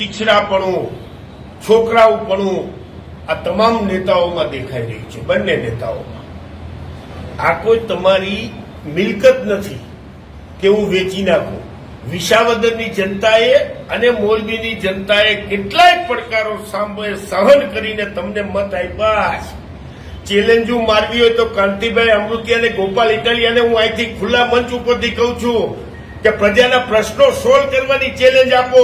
પિછડાપણું, છોકરાઓપણું આ તમામ નેતાઓમાં દેખાઈ રહ્યું છે, બંને નેતાઓમાં. આ કોઈ તમારી મિલકત નથી કે હું વેચી નાખું. વિસાવદરની જનતાએ અને મોરબીની જનતાએ કેટલાય પડકારો સામે સહન કરીને તમને મત આપ્યા છે. ચેલેન્જો મારવી હોય તો કાંતિભાઈ અમૃતિયા અને ગોપાલ ઇટાલિયાને હું અહીંથી ખુલ્લા મંચ ઉપરથી કહું છું કે પ્રજાના પ્રશ્નો સોલ્વ કરવાની ચેલેન્જ આપો.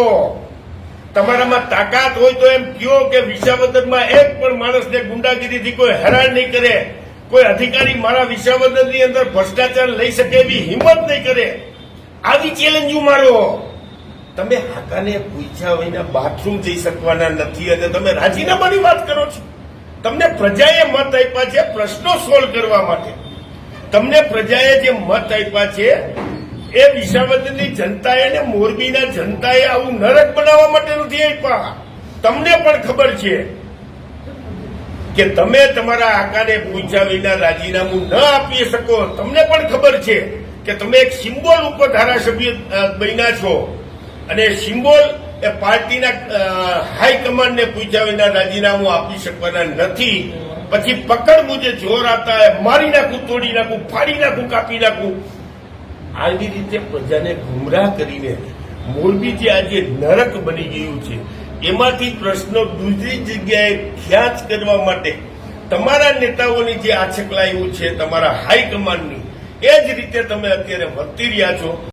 તમારામાં તાકાત હોય તો એમ કહો કે વિસાવદરમાં એક પણ માણસને ગુંડાગીરીથી કોઈ હેરાન નહીં કરે, કોઈ અધિકારી મારા વિસાવદરની અંદર ભ્રષ્ટાચાર લઈ શકે એવી હિંમત નહીં કરે. આવી ચેલેન્જો મારો. તમે હાકાને પૂછ્યા વિના બાથરૂમ જઈ શકવાના નથી અને તમે રાજીનામાની વાત કરો છો. તમને પ્રજાએ મત આપ્યા છે પ્રશ્નો સોલ્વ કરવા માટે. તમને પ્રજાએ જે મત આપ્યા છે એ વિસાવદરની જનતાએ અને મોરબીના જનતાએ આવું નરક બનાવવા માટે નથી આપ્યા. તમને પણ ખબર છે કે તમે તમારા આકાને પૂછ્યા વિના રાજીનામું ન આપી શકો. તમને પણ ખબર છે કે તમે એક સિમ્બોલ ઉપર ધારાસભ્ય બન્યા છો અને સિમ્બોલ એ પાર્ટીના હાઈકમાન્ડને પૂછ્યા વિના રાજીનામું આપી શકવાના નથી. પછી પકડ મુજે જોર આતા હે, મારી નાખું, તોડી નાખું, ફાડી નાખું, કાપી નાખું. આવી રીતે પ્રજાને ગુમરાહ કરીને મોરબી જે આજે નરક બની ગયું છે એમાંથી પ્રશ્નો દૂસરી જગ્યાએ ખ્યાત કરવા માટે તમારા નેતાઓની જે આછકલાયું છે તમારા હાઈકમાન્ડની, એ જ રીતે તમે અત્યારે વર્તી રહ્યા છો.